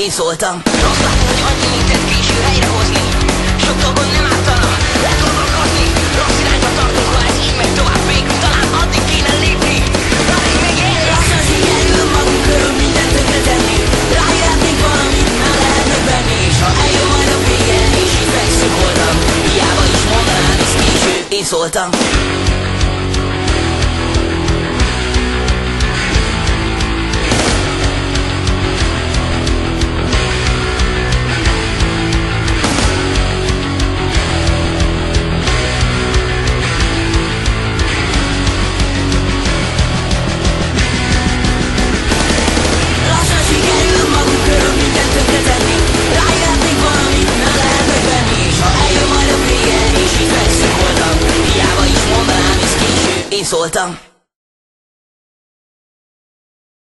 Én szóltam. Rossz látom, hogy annyi mindent késő helyrehozni. Sok dolgon nem ártana legolvakodni. Rossz irányba tartunk, ha ez így megy tovább még. Talán addig kéne lépni, addig még élni. Lassan sikerül magunk körül mindent tönkretenni. Rájöhetnénk valamit, már lehet megvenni. És ha eljön majd a vége, és így fekszünk voltam, hiába is mondanád, ez késő. Én szóltam. Én szóltam.